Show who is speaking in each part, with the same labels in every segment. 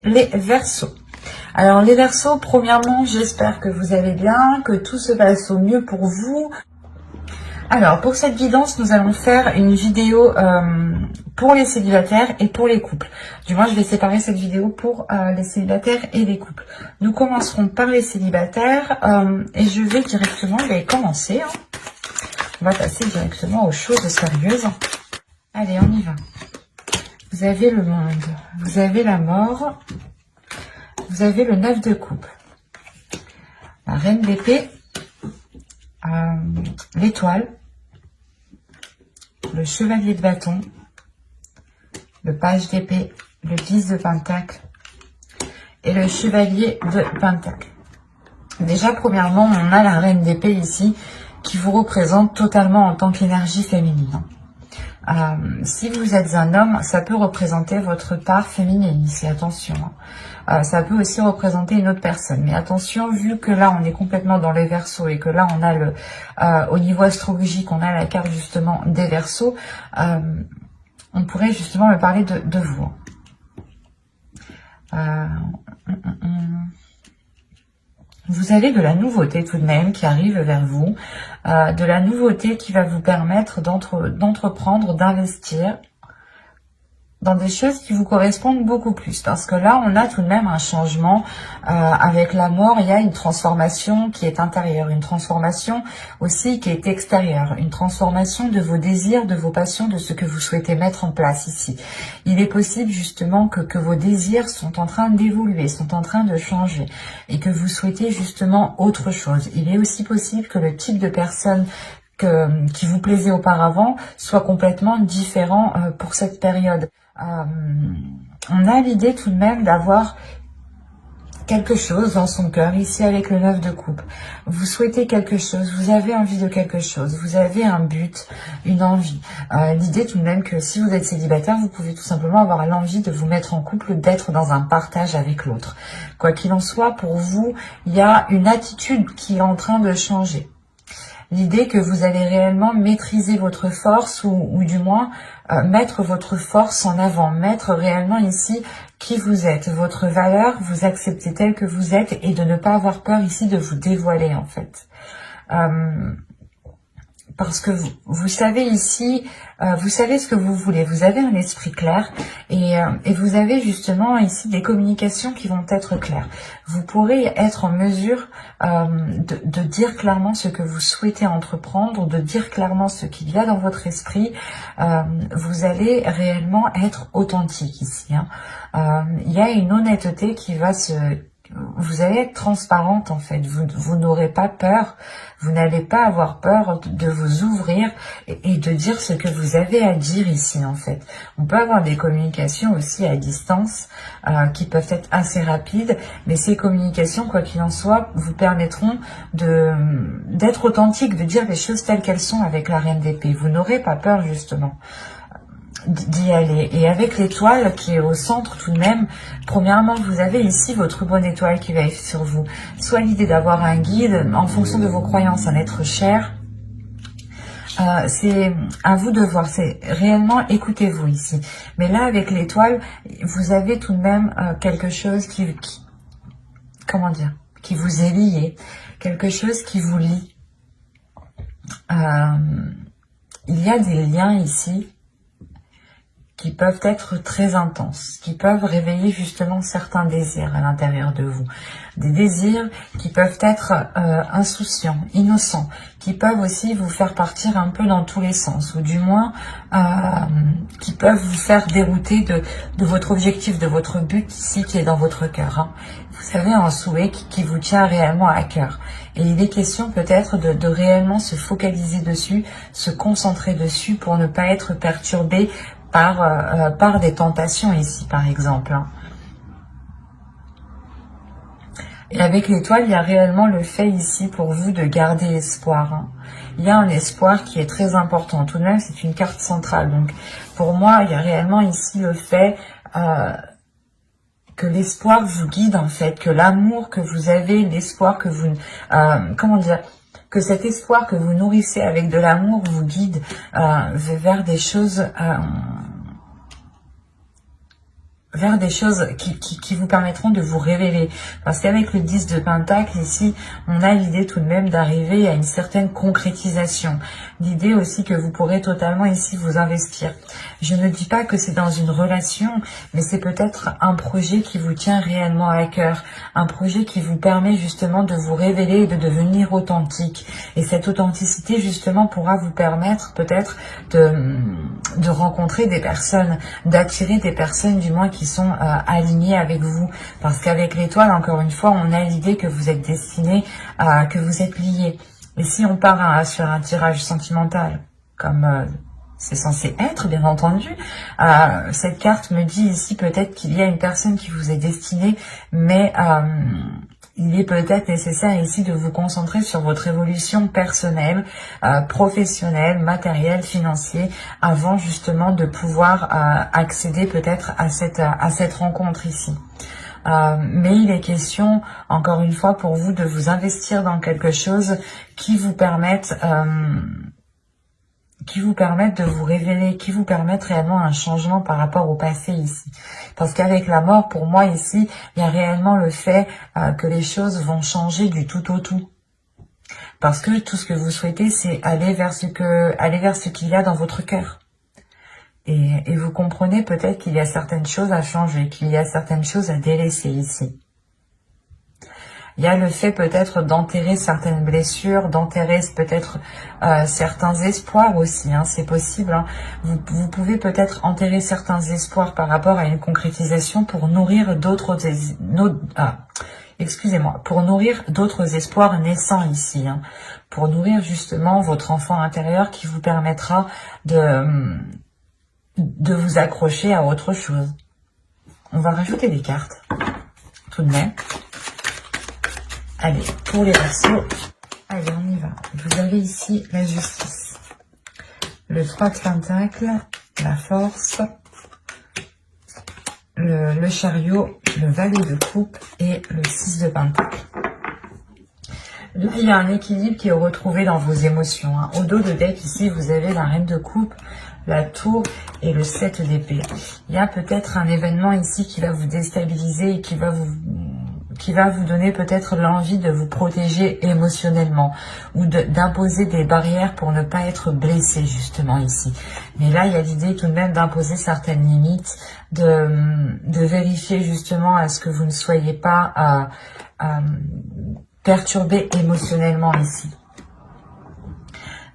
Speaker 1: les Verseaux. Alors les Verseaux, premièrement, j'espère que vous allez bien, que tout se passe au mieux pour vous. Alors pour cette guidance, nous allons faire une vidéo pour les célibataires et pour les couples. Du moins, je vais séparer cette vidéo pour les célibataires et les couples. Nous commencerons par les célibataires et je vais directement commencer. On va passer directement aux choses sérieuses. Allez, on y va. Vous avez le monde, vous avez la mort, vous avez le 9 de coupe, la reine d'épée, l'étoile, le chevalier de bâton, le page d'épée, le 10 de pentacle et le chevalier de pentacle. Déjà, premièrement, on a la reine d'épée ici qui vous représente totalement en tant qu'énergie féminine. Si vous êtes un homme, ça peut représenter votre part féminine ici, attention. Ça peut aussi représenter une autre personne. Mais attention, vu que là, on est complètement dans les Verseaux et que là, on a au niveau astrologique, on a la carte justement des Verseaux, on pourrait justement me parler de vous. Vous avez de la nouveauté tout de même qui arrive vers vous, de la nouveauté qui va vous permettre d'entreprendre, d'investir dans des choses qui vous correspondent beaucoup plus. Parce que là, on a tout de même un changement. Avec la mort, il y a une transformation qui est intérieure, une transformation aussi qui est extérieure, une transformation de vos désirs, de vos passions, de ce que vous souhaitez mettre en place ici. Il est possible justement que vos désirs sont en train d'évoluer, sont en train de changer et que vous souhaitez justement autre chose. Il est aussi possible que le type de personne qui vous plaisait auparavant soit complètement différent pour cette période. On a l'idée tout de même d'avoir quelque chose dans son cœur, ici avec le 9 de coupe. Vous souhaitez quelque chose, vous avez envie de quelque chose, vous avez un but, une envie. L'idée tout de même que si vous êtes célibataire, vous pouvez tout simplement avoir l'envie de vous mettre en couple, d'être dans un partage avec l'autre. Quoi qu'il en soit, pour vous, il y a une attitude qui est en train de changer. L'idée que vous allez réellement maîtriser votre force ou du moins mettre votre force en avant, mettre réellement ici qui vous êtes, votre valeur, vous acceptez tel que vous êtes et de ne pas avoir peur ici de vous dévoiler en fait. Parce que vous savez ici, vous savez ce que vous voulez, vous avez un esprit clair et vous avez justement ici des communications qui vont être claires. Vous pourrez être en mesure de dire clairement ce que vous souhaitez entreprendre, de dire clairement ce qu'il y a dans votre esprit. Vous allez réellement être authentique ici. Il y a une honnêteté qui va vous allez être transparente en fait, vous n'aurez pas peur, vous n'allez pas avoir peur de vous ouvrir et de dire ce que vous avez à dire ici en fait. On peut avoir des communications aussi à distance qui peuvent être assez rapides, mais ces communications, quoi qu'il en soit, vous permettront d'être authentique, de dire les choses telles qu'elles sont avec la reine d'épée. Vous n'aurez pas peur justement d'y aller. Et avec l'étoile qui est au centre tout de même, premièrement, vous avez ici votre bonne étoile qui va être sur vous. Soit l'idée d'avoir un guide, en fonction de vos croyances, un être cher. C'est à vous de voir, c'est réellement écoutez-vous ici. Mais là, avec l'étoile, vous avez tout de même quelque chose comment dire, qui vous est lié, quelque chose qui vous lie. Il y a des liens ici qui peuvent être très intenses, qui peuvent réveiller justement certains désirs à l'intérieur de vous. Des désirs qui peuvent être insouciants, innocents, qui peuvent aussi vous faire partir un peu dans tous les sens, ou du moins qui peuvent vous faire dérouter de votre objectif, de votre but ici qui est dans votre cœur. Vous avez un souhait qui vous tient réellement à cœur. Et il est question peut-être de réellement se focaliser dessus, se concentrer dessus pour ne pas être perturbé par des tentations ici, par exemple. Et avec l'étoile, il y a réellement le fait ici pour vous de garder espoir. Il y a un espoir qui est très important. Tout de même, c'est une carte centrale. Donc, pour moi, il y a réellement ici le fait que l'espoir vous guide, en fait, que l'amour que vous avez, l'espoir que vous... comment dire, que cet espoir que vous nourrissez avec de l'amour vous guide vers des choses vers des choses qui vous permettront de vous révéler. Parce qu'avec le 10 de Pentacle, ici, on a l'idée tout de même d'arriver à une certaine concrétisation. L'idée aussi que vous pourrez totalement ici vous investir. Je ne dis pas que c'est dans une relation, mais c'est peut-être un projet qui vous tient réellement à cœur. Un projet qui vous permet justement de vous révéler et de devenir authentique. Et cette authenticité, justement, pourra vous permettre peut-être de rencontrer des personnes, d'attirer des personnes du moins qui sont alignées avec vous. Parce qu'avec l'étoile, encore une fois, on a l'idée que vous êtes destiné, que vous êtes liés. Et si on part sur un tirage sentimental, comme c'est censé être, bien entendu, cette carte me dit ici peut-être qu'il y a une personne qui vous est destinée, mais il est peut-être nécessaire ici de vous concentrer sur votre évolution personnelle, professionnelle, matérielle, financière, avant justement de pouvoir accéder peut-être à cette rencontre ici. Mais il est question, encore une fois, pour vous de vous investir dans quelque chose qui vous permette de vous révéler, qui vous permettent réellement un changement par rapport au passé ici. Parce qu'avec la mort, pour moi ici, il y a réellement le fait que les choses vont changer du tout au tout. Parce que tout ce que vous souhaitez, c'est aller vers ce qu'il y a dans votre cœur. Et vous comprenez peut-être qu'il y a certaines choses à changer, qu'il y a certaines choses à délaisser ici. Il y a le fait peut-être d'enterrer certaines blessures, d'enterrer peut-être certains espoirs aussi, hein, c'est possible. Hein. Vous pouvez peut-être enterrer certains espoirs par rapport à une concrétisation pour nourrir pour nourrir d'autres espoirs naissants ici, hein, pour nourrir justement votre enfant intérieur qui vous permettra de vous accrocher à autre chose. On va rajouter des cartes, tout de même. Allez, pour les Verseaux, allez, on y va. Vous avez ici la justice, le 3 de Pentacle, la force, le chariot, le valet de coupe et le 6 de Pentacle. Là, il y a un équilibre qui est retrouvé dans vos émotions. Hein. Au dos de deck, ici, vous avez la reine de coupe, la tour et le 7 d'épée. Il y a peut-être un événement ici qui va vous déstabiliser et qui va vous donner peut-être l'envie de vous protéger émotionnellement ou d'imposer des barrières pour ne pas être blessé justement ici. Mais là, il y a l'idée tout de même d'imposer certaines limites, de vérifier justement à ce que vous ne soyez pas perturbé émotionnellement ici.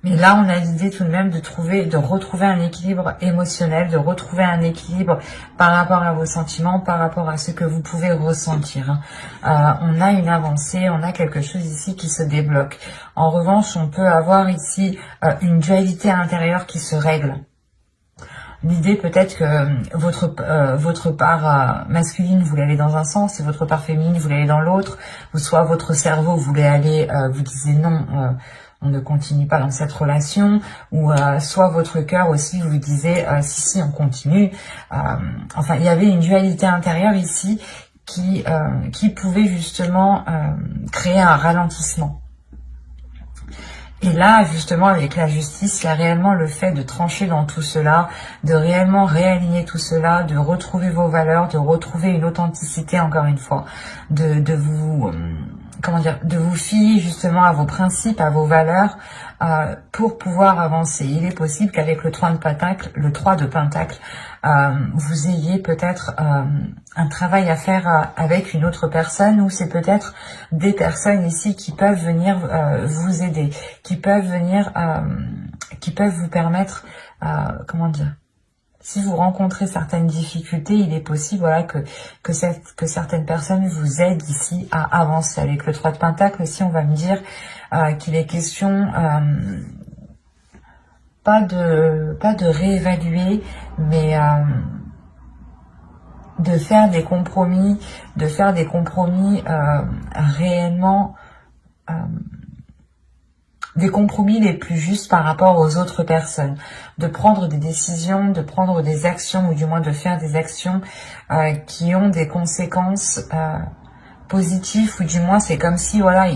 Speaker 1: Mais là, on a l'idée tout de même de retrouver un équilibre émotionnel, de retrouver un équilibre par rapport à vos sentiments, par rapport à ce que vous pouvez ressentir. On a une avancée, on a quelque chose ici qui se débloque. En revanche, on peut avoir ici une dualité intérieure qui se règle. L'idée peut-être que votre part masculine voulait aller dans un sens et votre part féminine voulait aller dans l'autre, ou soit votre cerveau voulait aller, vous disiez non, on ne continue pas dans cette relation, ou soit votre cœur aussi vous disait si on continue. Enfin, il y avait une dualité intérieure ici qui pouvait justement créer un ralentissement. Et là, justement, avec la justice, il y a réellement le fait de trancher dans tout cela, de réellement réaligner tout cela, de retrouver vos valeurs, de retrouver une authenticité, encore une fois, de vous fier justement à vos principes, à vos valeurs, pour pouvoir avancer. Il est possible qu'avec le 3 de Pentacle, vous ayez peut-être un travail à faire avec une autre personne, ou c'est peut-être des personnes ici qui peuvent venir vous aider, qui peuvent vous permettre, si vous rencontrez certaines difficultés, il est possible que certaines personnes vous aident ici à avancer. Avec le 3 de Pentacle aussi, on va me dire qu'il est question pas de réévaluer, mais de faire des compromis, réellement, des compromis les plus justes par rapport aux autres personnes, de prendre des décisions, de prendre des actions, ou du moins de faire des actions qui ont des conséquences positives, ou du moins c'est comme si, voilà,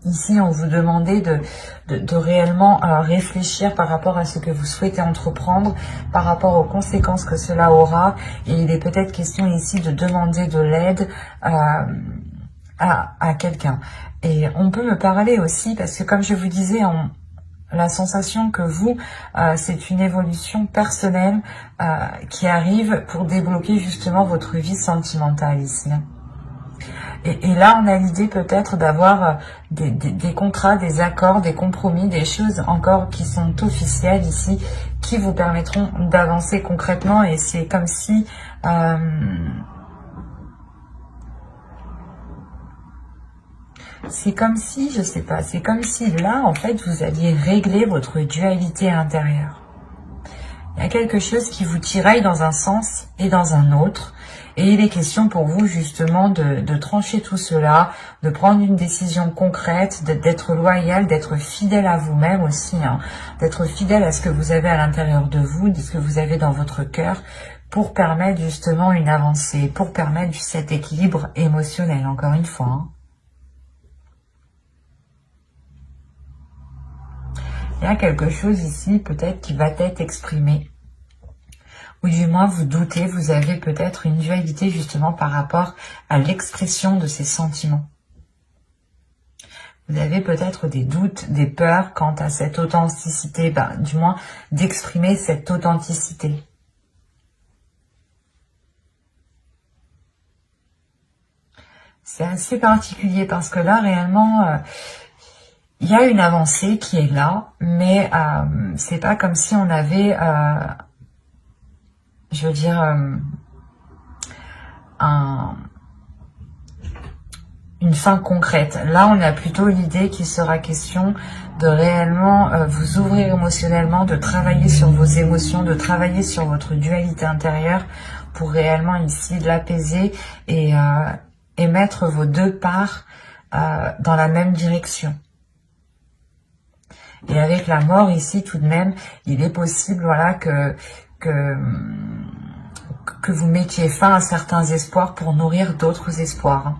Speaker 1: Ici, on vous demandait de réellement réfléchir par rapport à ce que vous souhaitez entreprendre, par rapport aux conséquences que cela aura. Et il est peut-être question ici de demander de l'aide à quelqu'un. Et on peut me parler aussi, parce que comme je vous disais, la sensation que vous, c'est une évolution personnelle qui arrive pour débloquer justement votre vie sentimentale ici. Et là, on a l'idée peut-être d'avoir des contrats, des accords, des compromis, des choses encore qui sont officielles ici, qui vous permettront d'avancer concrètement. Et c'est comme si... c'est comme si, je sais pas, c'est comme si là, en fait, vous alliez régler votre dualité intérieure. Il y a quelque chose qui vous tiraille dans un sens et dans un autre. Et il est question pour vous justement de trancher tout cela, de prendre une décision concrète, d'être loyal, d'être fidèle à vous-même aussi, hein, d'être fidèle à ce que vous avez à l'intérieur de vous, de ce que vous avez dans votre cœur, pour permettre justement une avancée, pour permettre cet équilibre émotionnel, encore une fois. Hein. Il y a quelque chose ici peut-être qui va être exprimé. Ou du moins vous doutez, vous avez peut-être une dualité justement par rapport à l'expression de ces sentiments. Vous avez peut-être des doutes, des peurs quant à cette authenticité, du moins d'exprimer cette authenticité. C'est assez particulier parce que là réellement... il y a une avancée qui est là, mais c'est pas comme si on avait, je veux dire, une fin concrète. Là, on a plutôt l'idée qu'il sera question de réellement vous ouvrir émotionnellement, de travailler sur vos émotions, de travailler sur votre dualité intérieure pour réellement ici l'apaiser et mettre vos deux parts dans la même direction. Et avec la mort ici, tout de même, il est possible, voilà, que vous mettiez fin à certains espoirs pour nourrir d'autres espoirs. Hein.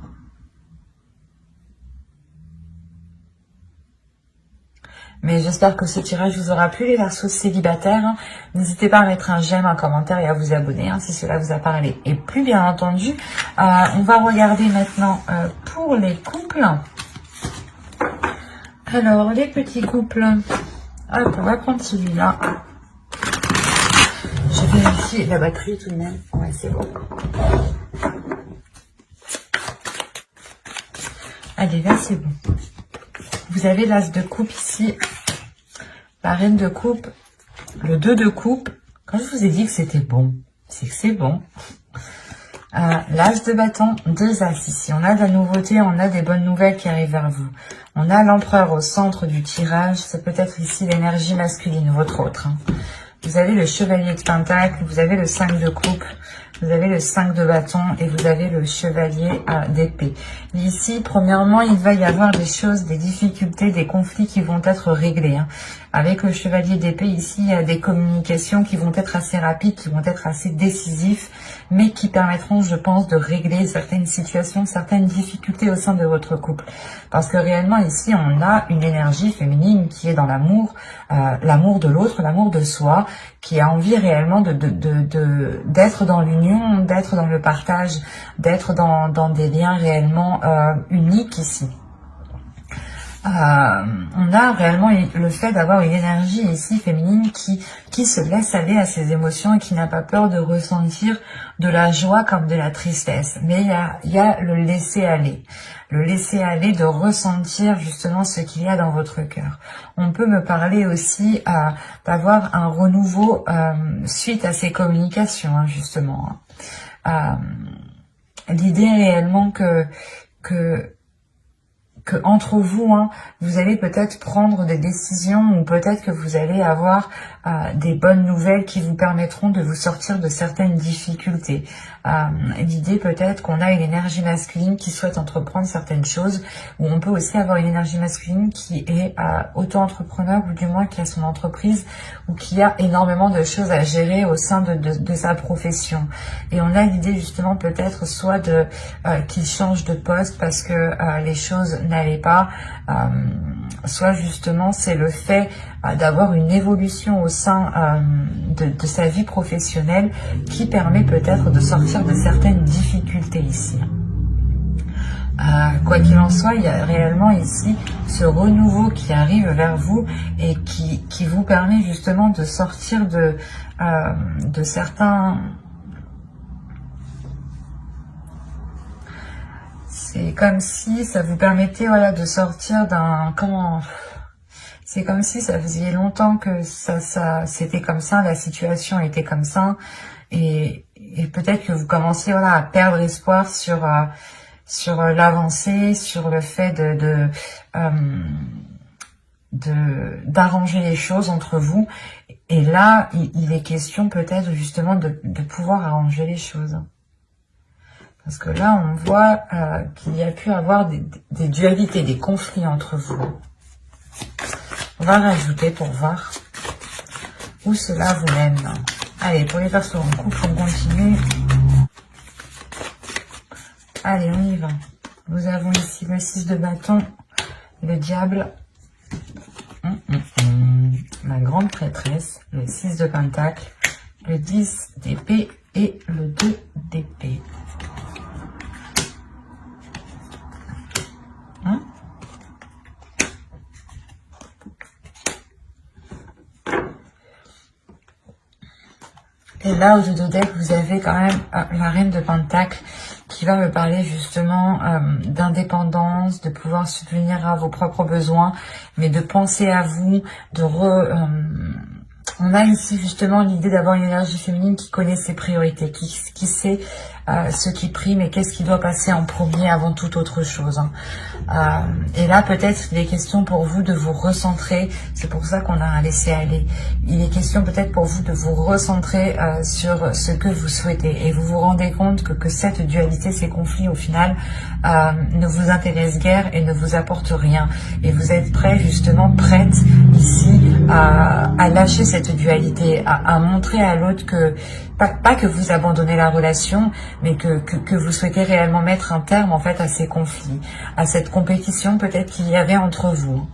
Speaker 1: Mais j'espère que ce tirage vous aura plu, les Verseaux célibataires. Hein. N'hésitez pas à mettre un j'aime, un commentaire et à vous abonner hein, si cela vous a parlé. Et plus bien entendu, on va regarder maintenant pour les couples. Alors, les petits couples, hop, on va prendre celui-là. Je vérifie la batterie tout de même. Ouais, c'est bon. Allez, là, c'est bon. Vous avez l'as de coupe ici, la reine de coupe, le 2 de coupe. Quand je vous ai dit que c'était bon, c'est que c'est bon. L'as de bâton, 2 as ici. On a de la nouveauté, on a des bonnes nouvelles qui arrivent vers vous. On a l'empereur au centre du tirage. C'est peut-être ici l'énergie masculine, votre autre. Hein. Vous avez le chevalier de pentacle, vous avez le 5 de coupe, vous avez le 5 de bâton et vous avez le chevalier d'épée. Ici, premièrement, il va y avoir des choses, des difficultés, des conflits qui vont être réglés. Hein. Avec le chevalier d'épée, ici, il y a des communications qui vont être assez rapides, qui vont être assez décisifs, mais qui permettront, je pense, de régler certaines situations, certaines difficultés au sein de votre couple. Parce que réellement, ici, on a une énergie féminine qui est dans l'amour, l'amour de l'autre, l'amour de soi, qui a envie réellement d'être dans l'union, d'être dans le partage, d'être dans des liens réellement uniques ici. On a réellement le fait d'avoir une énergie ici féminine qui se laisse aller à ses émotions et qui n'a pas peur de ressentir de la joie comme de la tristesse. Mais il y a le laisser aller. Le laisser aller, de ressentir justement ce qu'il y a dans votre cœur. On peut me parler aussi d'avoir un renouveau suite à ces communications, hein, justement. L'idée réellement que entre vous, hein, vous allez peut-être prendre des décisions ou peut-être que vous allez avoir des bonnes nouvelles qui vous permettront de vous sortir de certaines difficultés. L'idée peut-être qu'on a une énergie masculine qui souhaite entreprendre certaines choses, ou on peut aussi avoir une énergie masculine qui est auto-entrepreneur, ou du moins qui a son entreprise, ou qui a énormément de choses à gérer au sein de sa profession. Et on a l'idée justement peut-être soit de qu'il change de poste parce que les choses n'allaient pas, soit justement c'est le fait d'avoir une évolution au sein de sa vie professionnelle qui permet peut-être de sortir de certaines difficultés ici. Quoi qu'il en soit, il y a réellement ici ce renouveau qui arrive vers vous et qui vous permet justement de sortir de certains... C'est comme si ça vous permettait, voilà, de sortir d'un... C'est comme si ça faisait longtemps que c'était comme ça, la situation était comme ça, et peut-être que vous commenciez, voilà, à perdre espoir sur l'avancée, sur le fait d'arranger les choses entre vous. Et là, il est question peut-être justement de pouvoir arranger les choses. Parce que là, on voit qu'il y a pu avoir des dualités, des conflits entre vous. On va rajouter pour voir où cela vous mène. Allez, pour les persos en couple, on continue. Allez, on y va. Nous avons ici le 6 de bâton, le diable, la grande prêtresse, le 6 de pentacle, le 10 d'épée et le 2 d'épée. Et là, au dos de deck, vous avez quand même la reine de pentacle qui va me parler justement d'indépendance, de pouvoir subvenir à vos propres besoins, mais de penser à vous, on a ici justement l'idée d'avoir une énergie féminine qui connaît ses priorités, qui sait ce qui prime et qu'est-ce qui doit passer en premier avant toute autre chose. Et là, peut-être, il est question pour vous de vous recentrer. C'est pour ça qu'on a un laisser-aller. Il est question peut-être pour vous de vous recentrer sur ce que vous souhaitez. Et vous vous rendez compte que cette dualité, ces conflits, au final, ne vous intéressent guère et ne vous apportent rien. Et vous êtes prêt, justement, prête ici à lâcher cette dualité, à montrer à l'autre que pas que vous abandonnez la relation, mais que vous souhaitez réellement mettre un terme en fait à ces conflits, à cette compétition peut-être qu'il y avait entre vous.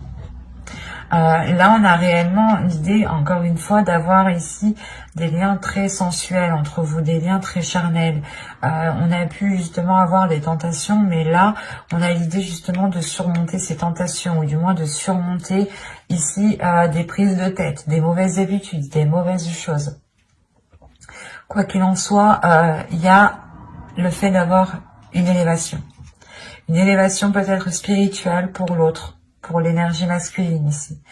Speaker 1: Là, on a réellement l'idée, encore une fois, d'avoir ici des liens très sensuels entre vous, des liens très charnels. On a pu justement avoir des tentations, mais là, on a l'idée justement de surmonter ces tentations, ou du moins de surmonter ici des prises de tête, des mauvaises habitudes, des mauvaises choses. Quoi qu'il en soit, il y a le fait d'avoir une élévation. Une élévation peut-être spirituelle pour l'autre, pour l'énergie masculine ici.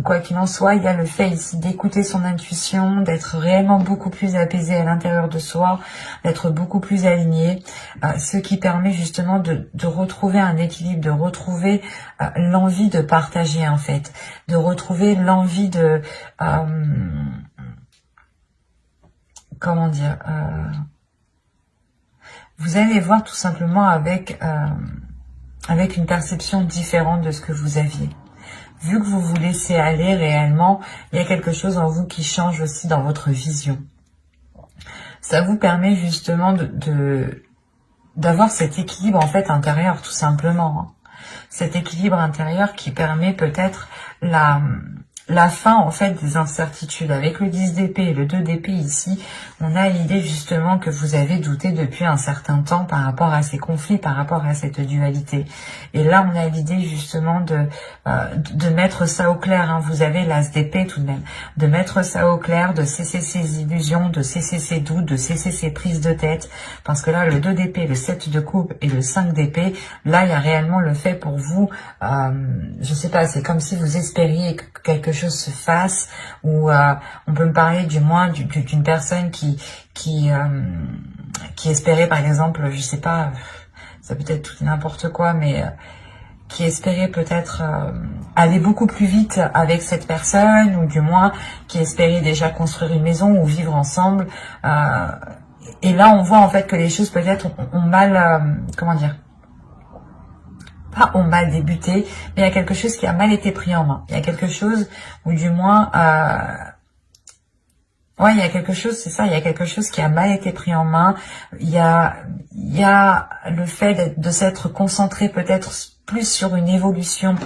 Speaker 1: Quoi qu'il en soit, il y a le fait ici d'écouter son intuition, d'être réellement beaucoup plus apaisé à l'intérieur de soi, d'être beaucoup plus aligné, ce qui permet justement de retrouver un équilibre, de retrouver l'envie de partager en fait, de retrouver l'envie de... comment dire, vous allez voir tout simplement avec une perception différente de ce que vous aviez. Vu que vous vous laissez aller réellement, il y a quelque chose en vous qui change aussi dans votre vision. Ça vous permet justement d'avoir cet équilibre en fait intérieur, tout simplement. Cet équilibre intérieur qui permet peut-être la fin en fait des incertitudes. Avec le 10 d'épée et le 2 d'épée ici, on a l'idée justement que vous avez douté depuis un certain temps par rapport à ces conflits, par rapport à cette dualité. Et là, on a l'idée justement de mettre ça au clair. Vous avez l'as d'épée tout de même. De mettre ça au clair, de cesser ces illusions, de cesser ces doutes, de cesser ces prises de tête. Parce que là, le 2 d'épée, le 7 de coupe et le 5 d'épée, là, il y a réellement le fait pour vous, je sais pas, c'est comme si vous espériez que quelque chose se fasse, ou on peut me parler du moins d'une personne qui espérait par exemple, je sais pas, ça peut être tout n'importe quoi, mais qui espérait peut-être aller beaucoup plus vite avec cette personne, ou du moins qui espérait déjà construire une maison ou vivre ensemble. Et là, on voit en fait que les choses peut-être ont mal, comment dire, pas ont mal débuté, mais il y a quelque chose qui a mal été pris en main. Il y a quelque chose, ou du moins, ouais, il y a quelque chose, c'est ça, il y a quelque chose qui a mal été pris en main. Il y a le fait de s'être concentré peut-être plus sur une évolution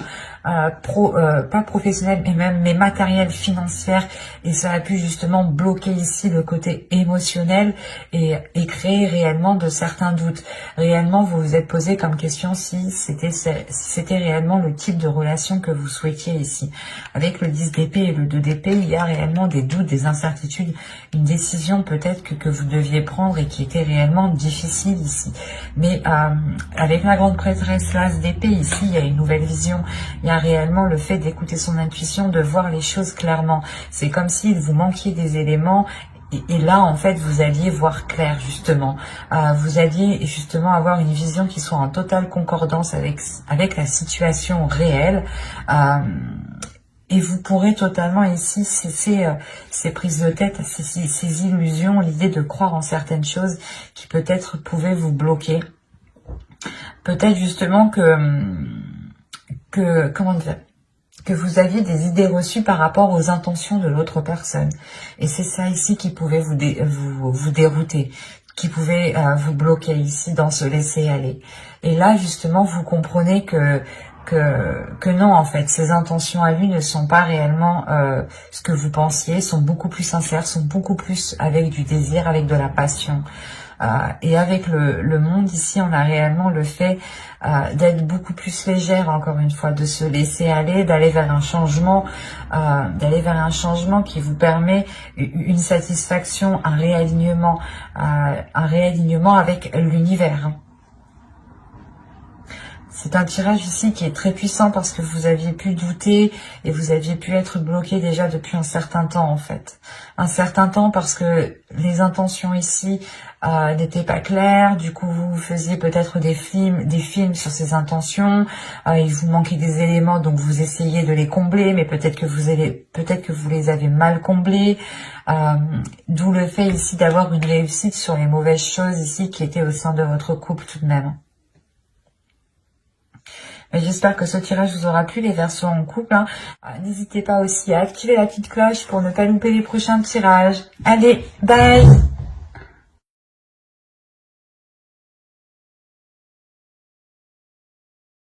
Speaker 1: pas professionnelle, mais matérielle, financière, et ça a pu justement bloquer ici le côté émotionnel et créer réellement de certains doutes. Réellement, vous vous êtes posé comme question si c'était réellement le type de relation que vous souhaitiez ici. Avec le 10 d'épée et le 2 d'épée, il y a réellement des doutes, des incertitudes, une décision peut-être que vous deviez prendre et qui était réellement difficile ici. Mais avec la grande prêtresse, l'as d'épée, ici, il y a une nouvelle vision. Il y a réellement le fait d'écouter son intuition, de voir les choses clairement. C'est comme s'il vous manquiez des éléments. Et là, en fait, vous alliez voir clair, justement. Vous alliez justement avoir une vision qui soit en totale concordance avec la situation réelle. Et vous pourrez totalement ici cesser ces prises de tête, ces illusions, l'idée de croire en certaines choses qui peut-être pouvaient vous bloquer. Peut-être justement comment dire, que vous aviez des idées reçues par rapport aux intentions de l'autre personne. Et c'est ça ici qui pouvait vous dérouter, qui pouvait vous bloquer ici dans ce laisser aller. Et là, justement, vous comprenez que non, en fait, ces intentions à lui ne sont pas réellement ce que vous pensiez, sont beaucoup plus sincères, sont beaucoup plus avec du désir, avec de la passion. Et avec le monde ici, on a réellement le fait d'être beaucoup plus légère, encore une fois, de se laisser aller, d'aller vers un changement, qui vous permet une satisfaction, un réalignement avec l'univers. C'est un tirage ici qui est très puissant parce que vous aviez pu douter et vous aviez pu être bloqué déjà depuis un certain temps, en fait. Un certain temps parce que les intentions ici n'étaient pas claires. Du coup, vous faisiez peut-être des films sur ces intentions. Il vous manquait des éléments, donc vous essayez de les combler, mais peut-être que vous les avez mal comblés. D'où le fait ici d'avoir une réussite sur les mauvaises choses ici qui étaient au sein de votre couple tout de même. J'espère que ce tirage vous aura plu, les Verseaux en couple. N'hésitez pas aussi à activer la petite cloche pour ne pas louper les prochains tirages. Allez, bye!